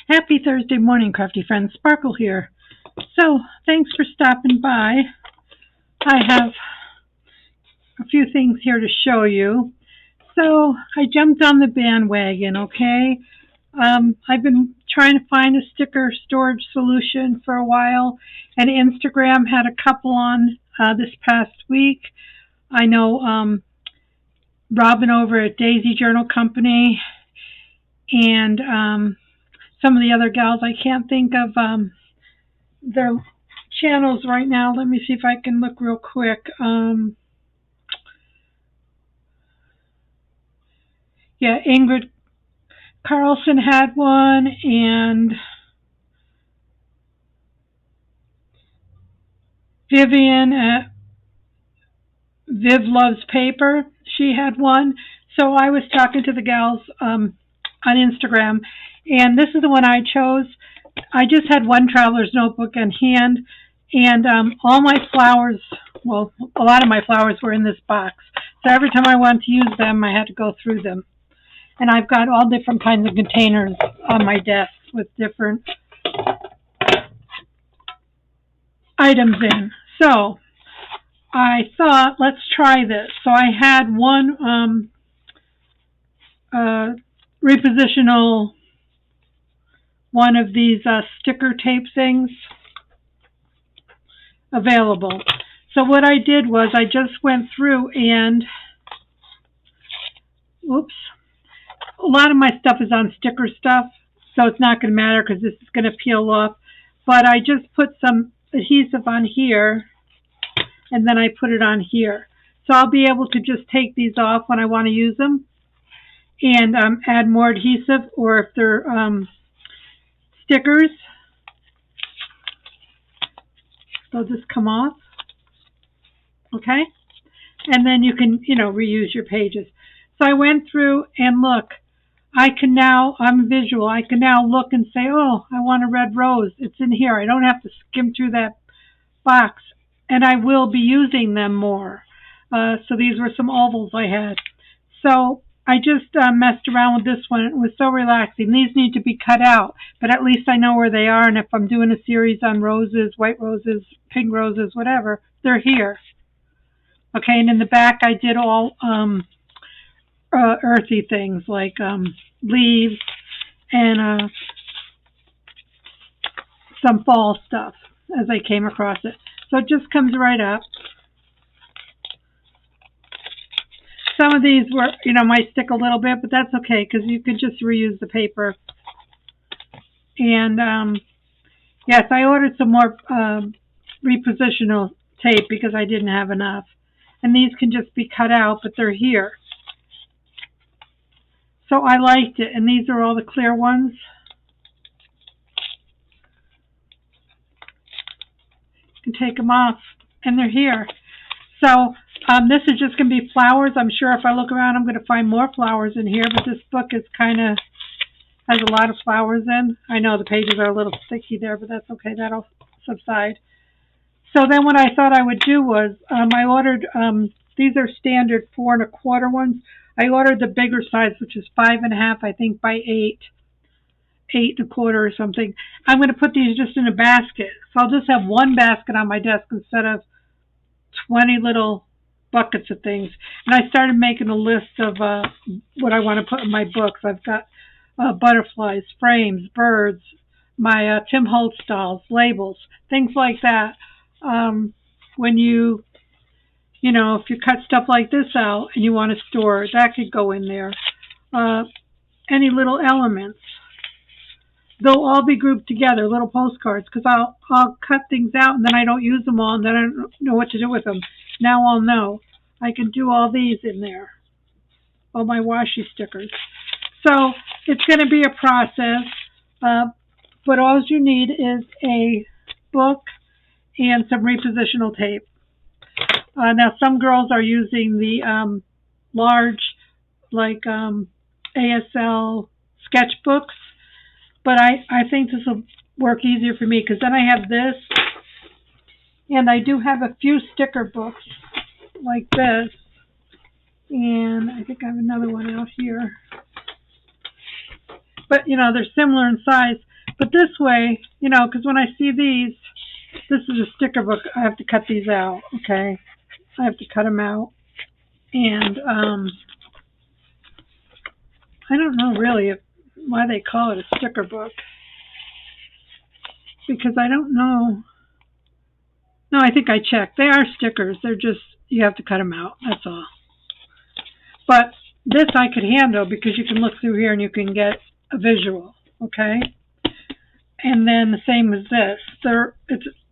Happy Thursday morning, crafty friends. Sparkle here. So, thanks for stopping by. I have a few things here to show you. So, I jumped on the bandwagon, okay? I've been trying to find a sticker storage solution for a while, and Instagram had a couple on this past week. I know Robin over at Daisy Journal Company and some of the other gals. I can't think of their channels right now. Let me see if I can look real quick. Yeah, Ingrid Carlson had one, and Vivian at Viv Loves Paper, she had one. So I was talking to the gals on Instagram, and this is the one I chose. I just had one traveler's notebook in hand, and all my flowers, well, a lot of my flowers were in this box. So every time I wanted to use them, I had to go through them. And I've got all different kinds of containers on my desk with different items in. So I thought, let's try this. So I had one repositional one of these sticker tape things available. So what I did was I just went through and, oops, a lot of my stuff is on sticker stuff, so it's not going to matter because this is going to peel off. But I just put some adhesive on here, and then I put it on here. So I'll be able to just take these off when I want to use them and add more adhesive, or if they're stickers, they'll just come off. Okay? And then you can, reuse your pages. So I went through and look. I'm visual. I can now look and say, oh, I want a red rose. It's in here. I don't have to skim through that box. And I will be using them more. So these were some ovals I had. So I just messed around with this one. It was so relaxing. These need to be cut out, but at least I know where they are. And if I'm doing a series on roses, white roses, pink roses, whatever, they're here. Okay, and in the back I did all earthy things like leaves and some fall stuff as I came across it. So it just comes right up. Some of these were, might stick a little bit, but that's okay because you can just reuse the paper. And yes, I ordered some more repositional tape because I didn't have enough. And these can just be cut out, but they're here. So I liked it. And these are all the clear ones. You can take them off, and they're here. So this is just going to be flowers. I'm sure if I look around, I'm going to find more flowers in here, but this book is has a lot of flowers in. I know the pages are a little sticky there, but that's okay. That'll subside. So then what I thought I would do was I ordered, these are standard 4 1/4 ones. I ordered the bigger size, which is 5 1/2, I think, by 8 1/4 or something. I'm going to put these just in a basket. So I'll just have one basket on my desk instead of 20 little buckets of things. And I started making a list of what I want to put in my books. I've got butterflies, frames, birds, my Tim Holtz dolls, labels, things like that. When if you cut stuff like this out and you want to store it, that could go in there. Any little elements. They'll all be grouped together, little postcards, because I'll cut things out and then I don't use them all and then I don't know what to do with them. Now I'll know. I can do all these in there. All my washi stickers. So it's going to be a process, but all you need is a book and some repositional tape. Now some girls are using the large, like ASL sketchbooks, but I think this will work easier for me because then I have this, and I do have a few sticker books like this, and I think I have another one out here. But they're similar in size. But this way, you know, because when I see these, this is a sticker book. I have to cut these out, okay? I have to cut them out. And I don't know really why they call it a sticker book. Because I don't know. No, I think I checked. They are stickers. They're just, you have to cut them out. That's all. But this I could handle because you can look through here and you can get a visual, okay? And then the same as this.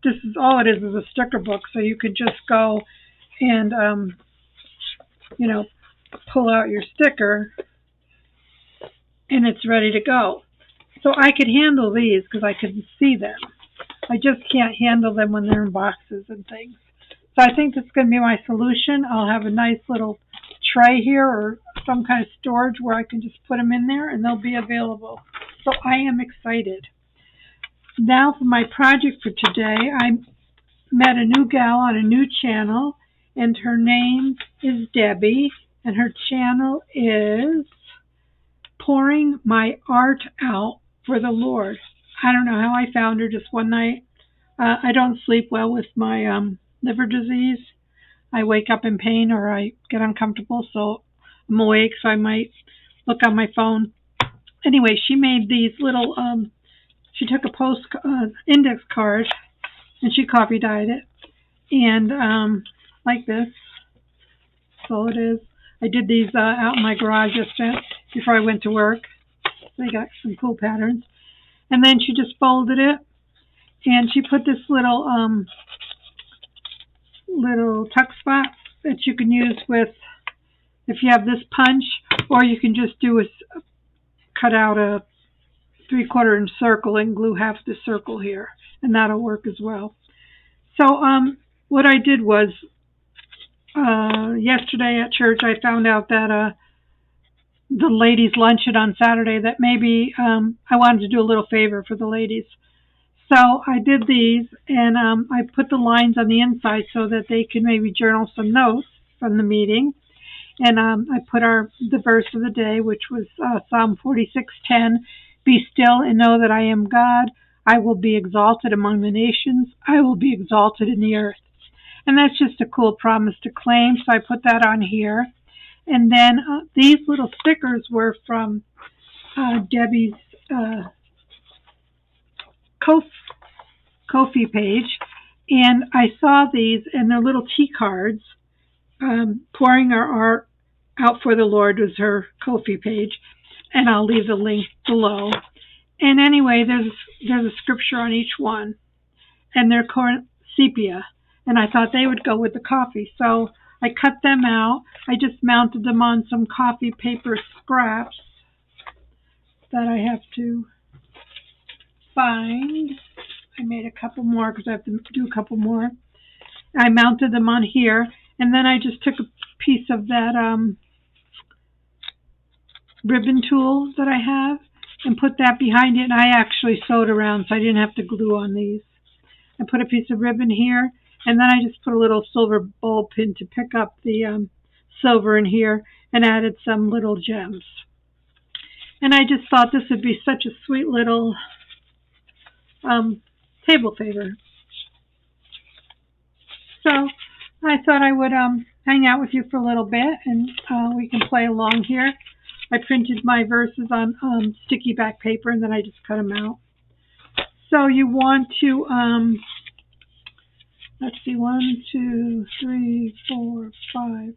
This is all it is a sticker book, so you could just go and, you know, pull out your sticker and it's ready to go. So I could handle these because I can see them. I just can't handle them when they're in boxes and things. So I think that's going to be my solution. I'll have a nice little tray here or some kind of storage where I can just put them in there and they'll be available. So I am excited. Now for my project for today, I met a new gal on a new channel and her name is Debbie and her channel is Pouring My Art Out for the Lord. I don't know how I found her just one night. I don't sleep well with my liver disease. I wake up in pain or I get uncomfortable, so I'm awake, so I might look on my phone. Anyway, she made these little, she took a index card and she copy dyed it. And like this. So it is. I did these out in my garage yesterday before I went to work. They got some cool patterns. And then she just folded it. And she put this little tuck spot that you can use with, if you have this punch, or you can just do cut out a 3/4 inch circle and glue half the circle here, and that'll work as well. So what I did was, yesterday at church I found out that the ladies' luncheon on Saturday, that maybe I wanted to do a little favor for the ladies. So I did these, and I put the lines on the inside so that they can maybe journal some notes from the meeting. And I put the verse of the day, which was Psalm 46:10, "Be still and know that I am God. I will be exalted among the nations. I will be exalted in the earth." And that's just a cool promise to claim, so I put that on here. And then these little stickers were from Debbie's Ko-fi page, and I saw these, and they're little tea cards. Pouring Our Art Out for the Lord was her Ko-fi page, and I'll leave the link below. And anyway, there's a scripture on each one, and they're sepia, and I thought they would go with the coffee, so I cut them out. I just mounted them on some coffee paper scraps that I have to find. I made a couple more because I have to do a couple more. I mounted them on here, and then I just took a piece of that ribbon tool that I have and put that behind it, and I actually sewed around so I didn't have to glue on these. I put a piece of ribbon here, and then I just put a little silver ball pin to pick up the silver in here and added some little gems. And I just thought this would be such a sweet little table favor. So I thought I would hang out with you for a little bit, and we can play along here. I printed my verses on sticky back paper, and then I just cut them out. So you want to, let's see, 1, 2, 3, 4, 5,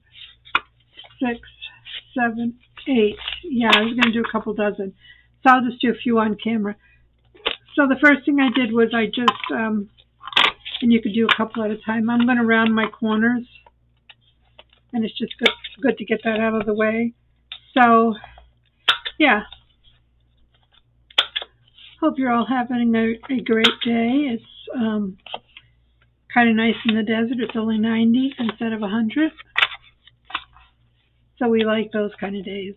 6, 7, 8. Yeah, I was going to do a couple dozen. So I'll just do a few on camera. So the first thing I did was I just, and you could do a couple at a time, I'm going to round my corners. And it's just good to get that out of the way. So, yeah. Hope you're all having a great day. It's kind of nice in the desert. It's only 90 instead of 100. So we like those kind of days,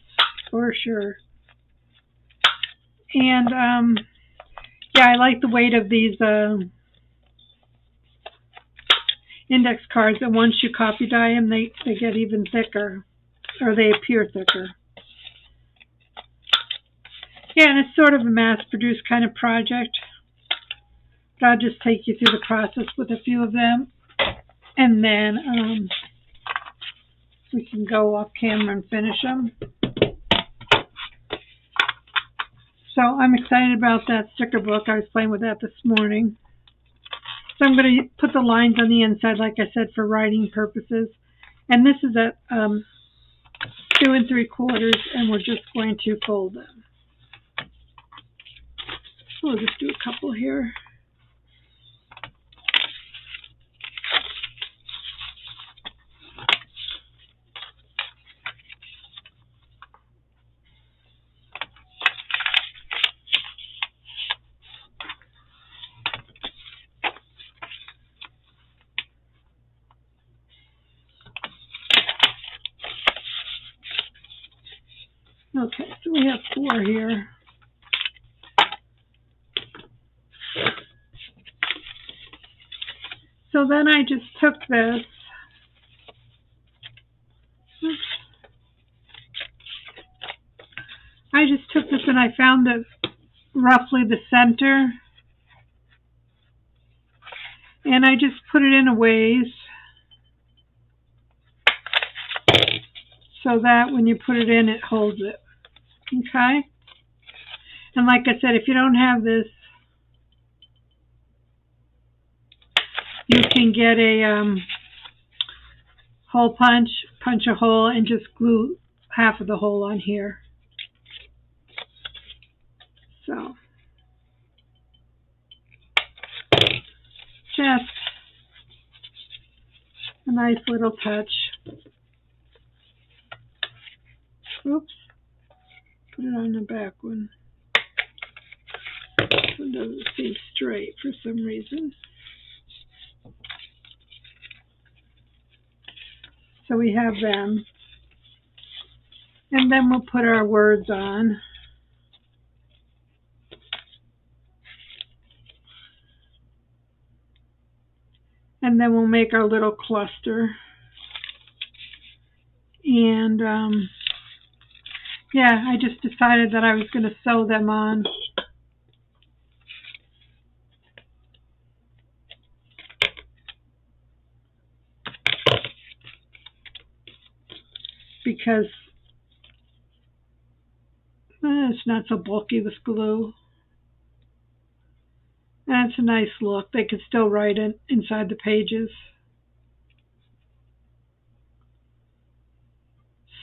for sure. And, yeah, I like the weight of these index cards, and once you copy dye them, they get even thicker, or they appear thicker. Yeah, and it's sort of a mass-produced kind of project. But I'll just take you through the process with a few of them, and then we can go off camera and finish them. So I'm excited about that sticker book. I was playing with that this morning. So I'm going to put the lines on the inside, like I said, for writing purposes. And this is at 2 3/4, and we're just going to fold them. We'll just do a couple here. Okay, so we have 4 here. So then I just took this. Oops. I just took this and I found it roughly the center. And I just put it in a ways so that when you put it in, it holds it. Okay? And like I said, if you don't have this, you can get a hole punch a hole, and just glue half of the hole on here. So, just a nice little touch. Oops. Put it on the back one. It doesn't seem straight for some reason. So we have them. And then we'll put our words on. And then we'll make our little cluster. And yeah, I just decided that I was going to sew them on. Because it's not so bulky with glue. And it's a nice look. They could still write it inside the pages.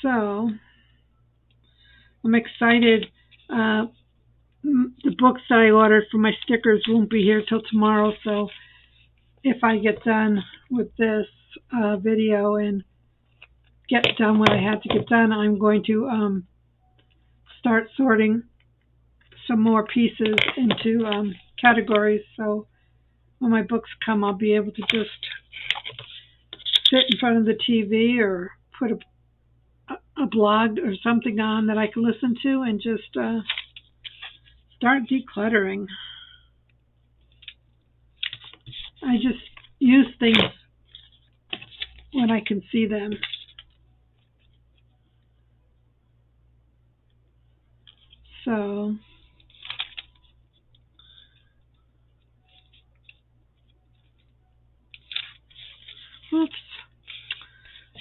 So, I'm excited. The books that I ordered for my stickers won't be here till tomorrow, so if I get done with this video and get done what I have to get done, I'm going to start sorting some more pieces into categories, so when my books come, I'll be able to just sit in front of the TV or put a blog or something on that I can listen to and just start decluttering. I just use things when I can see them. So, oops,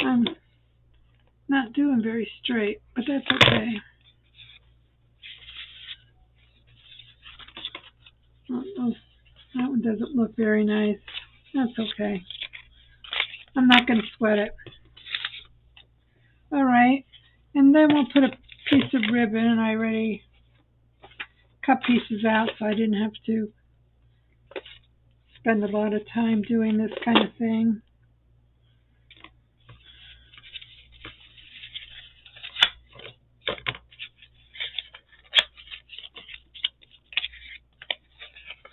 I'm not doing very straight, but that's okay. Oh, that one doesn't look very nice. That's okay. I'm not going to sweat it. All right, and then we'll put a piece of ribbon, and I already cut pieces out, so I didn't have to spend a lot of time doing this kind of thing.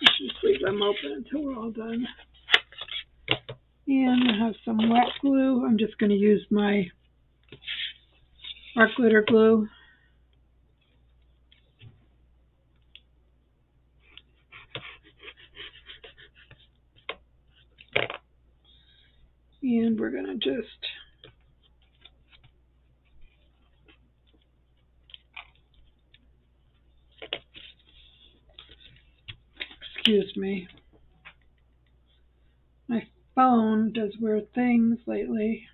Just leave them open until we're all done. And I have some wet glue. I'm just going to use my art glitter glue. And we're going to just Excuse me. My phone does weird things lately.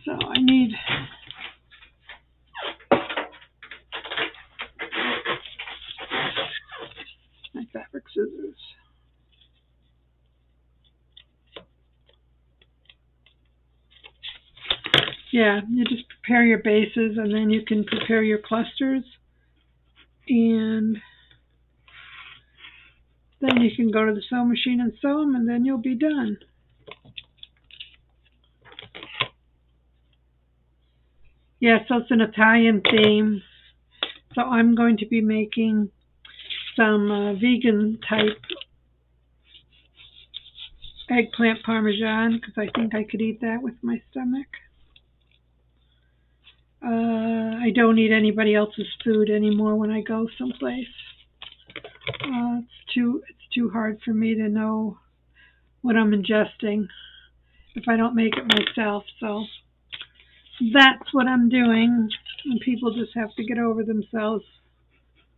So I need my fabric scissors. Yeah, you just prepare your bases and then you can prepare your clusters, and then you can go to the sewing machine and sew them, and then you'll be done. Yeah, so it's an Italian theme. So I'm going to be making some vegan type eggplant parmesan because I think I could eat that with my stomach. I don't eat anybody else's food anymore when I go someplace. It's too hard for me to know what I'm ingesting if I don't make it myself. So that's what I'm doing, and people just have to get over themselves.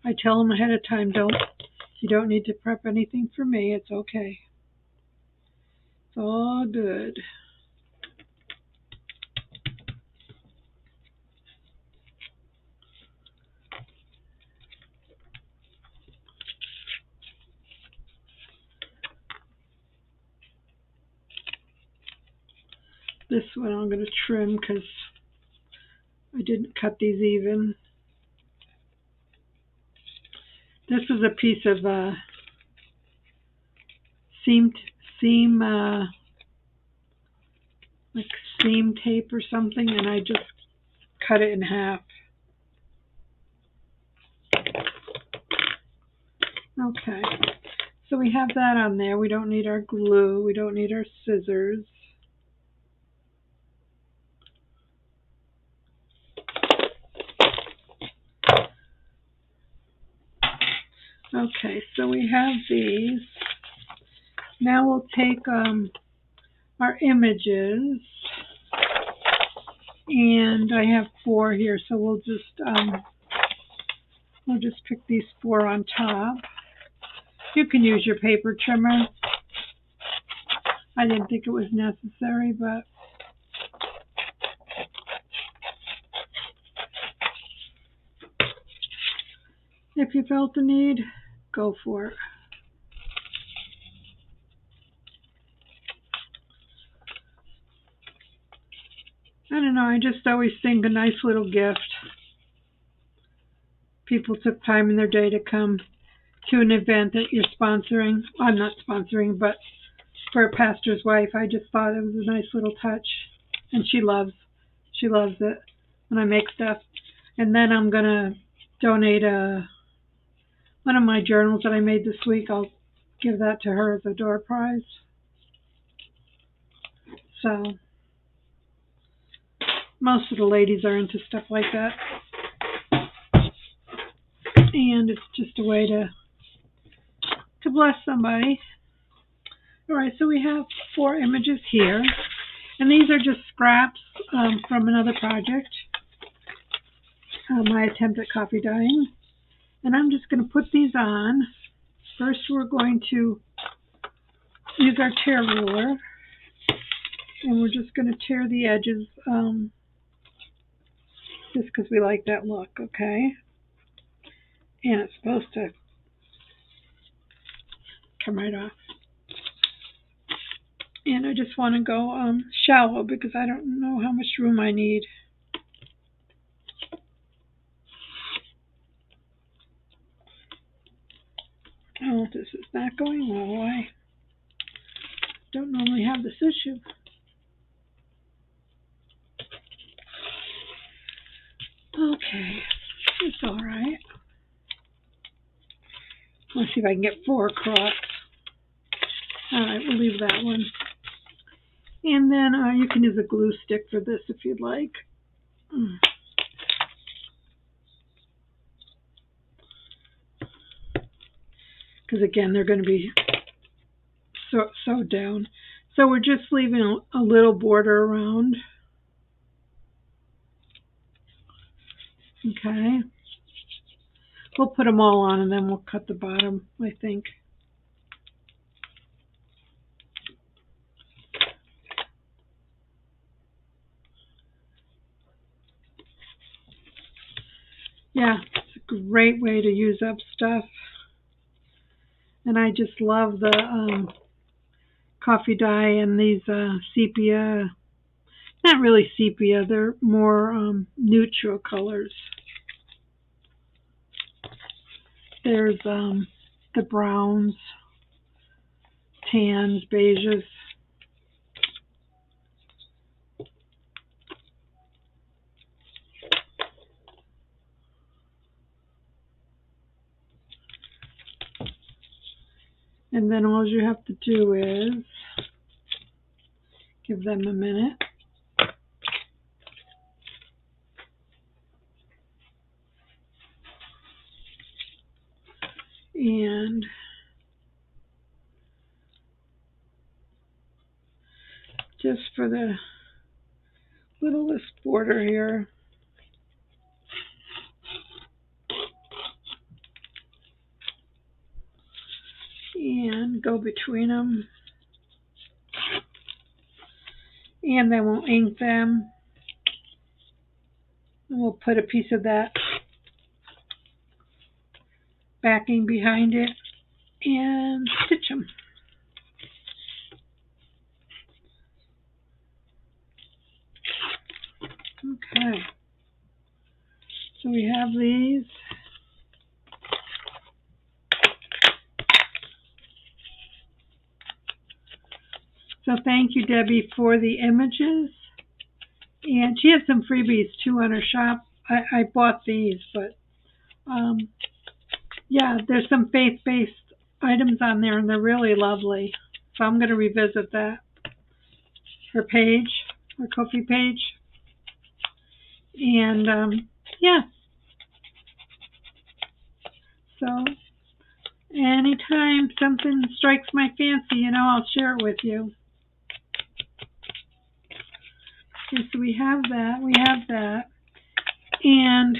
I tell them ahead of time, you don't need to prep anything for me. It's okay. It's all good. This one I'm going to trim because I didn't cut these even. This is a piece of seam like seam tape or something, and I just cut it in half. Okay, so we have that on there. We don't need our glue. We don't need our scissors. Okay, so we have these. Now we'll take our images, and I have 4 here, so we'll just pick these 4 on top. You can use your paper trimmer. I didn't think it was necessary, but if you felt the need, go for it. I don't know, I just always think a nice little gift. People took time in their day to come to an event that you're sponsoring. I'm not sponsoring, but for a pastor's wife, I just thought it was a nice little touch. And she loves it when I make stuff. And then I'm going to donate one of my journals that I made this week. I'll give that to her as a door prize. So most of the ladies are into stuff like that. And it's just a way to bless somebody. All right, so we have 4 images here. And these are just scraps from another project, my attempt at coffee dyeing. And I'm just going to put these on. First, we're going to use our tear ruler. And we're just going to tear the edges just because we like that look, okay? And it's supposed to come right off. And I just want to go shallow because I don't know how much room I need. Oh, this is not going well. I don't normally have this issue. Okay, it's all right. Let's see if I can get 4 across. All right, we'll leave that one. And then you can use a glue stick for this if you'd like. Because again, they're going to be sewed down. So we're just leaving a little border around. Okay. We'll put them all on and then we'll cut the bottom, I think. Yeah, it's a great way to use up stuff. And I just love the coffee dye and these sepia. Not really sepia, they're more neutral colors. There's the browns, tans, beiges. And then all you have to do is give them a minute. And just for the littlest border here, and go between them. And then we'll ink them. And we'll put a piece of that backing behind it and stitch them. Okay. So we have these. So thank you, Debbie, for the images. And she has some freebies too on her shop. I bought these, but yeah, there's some faith-based items on there, and they're really lovely. So I'm going to revisit that. Her page, her Ko-fi page. And yeah. So anytime something strikes my fancy, I'll share it with you. Okay, so we have that. And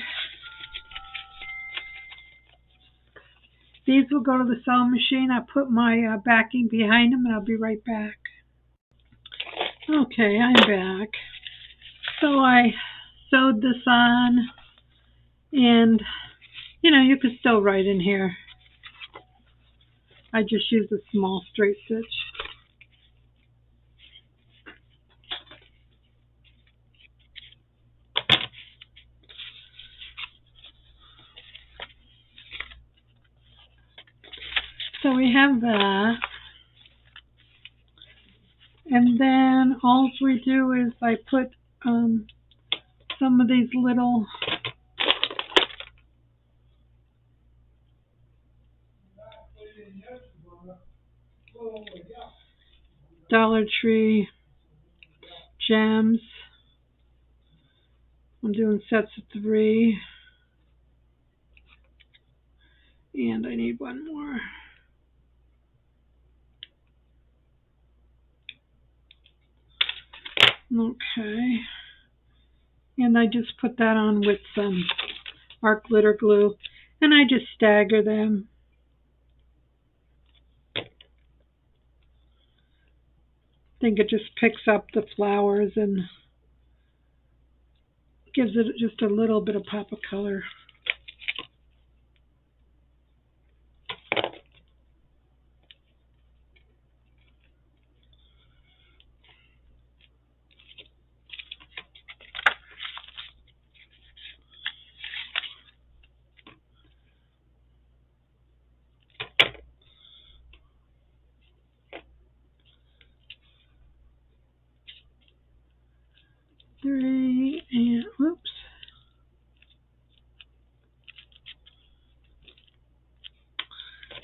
these will go to the sewing machine. I'll put my backing behind them and I'll be right back. Okay, I'm back. So I sewed this on, and you could still write in here. I just used a small straight stitch. So we have that. And then all we do is I put some of these little Dollar Tree gems. I'm doing sets of 3. And I need one more. Okay. And I just put that on with some art glitter glue. And I just stagger them. I think it just picks up the flowers and gives it just a little bit of pop of color. Three, and whoops.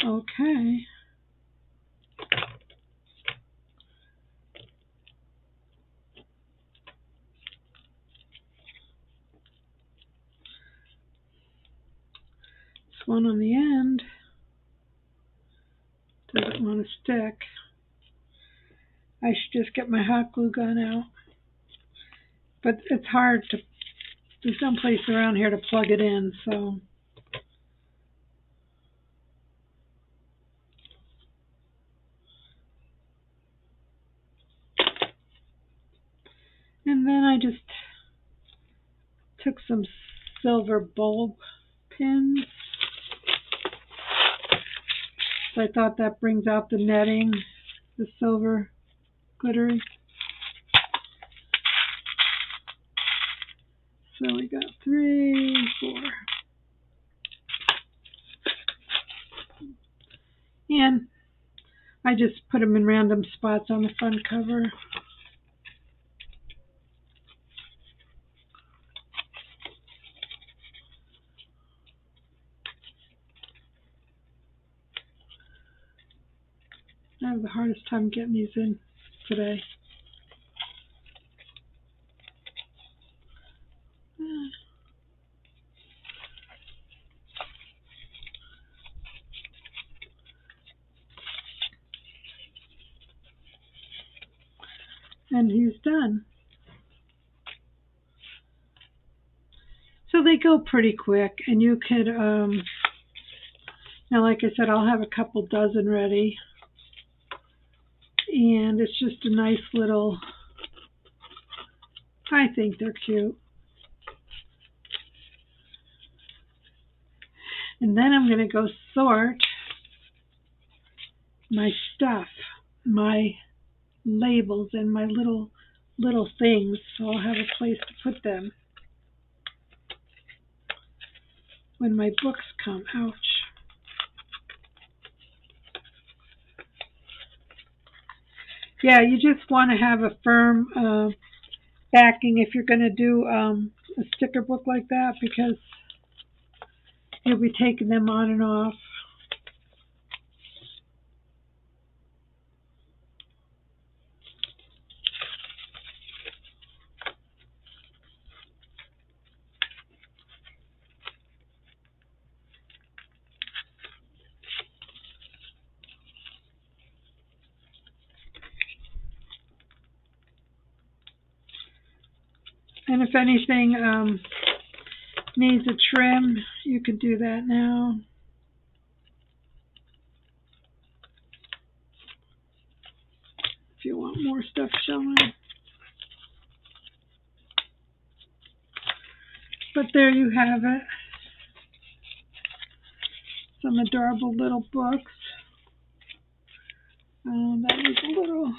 Okay. This one on the end doesn't want to stick. I should just get my hot glue gun out. But it's hard to, there's some place around here to plug it in, so. And then I just took some silver bulb pins. So I thought that brings out the netting, the silver glittery. So we got 3, 4. And I just put them in random spots on the front cover. I have the hardest time getting these in today. And he's done. So they go pretty quick, and you could, now like I said, I'll have a couple dozen ready. And it's just a nice little, I think they're cute. And then I'm going to go sort my stuff, my labels and my little things, so I'll have a place to put them when my books come. Ouch. Yeah, you just want to have a firm backing if you're going to do a sticker book like that, because you'll be taking them on and off. And if anything needs a trim, you can do that now. If you want more stuff showing. But there you have it. Some adorable little books. That was a little...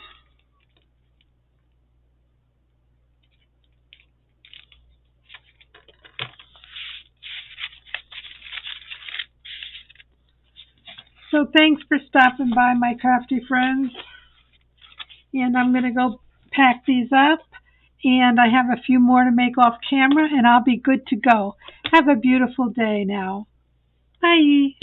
So thanks for stopping by, my crafty friends. And I'm going to go pack these up. And I have a few more to make off camera, and I'll be good to go. Have a beautiful day now. Bye.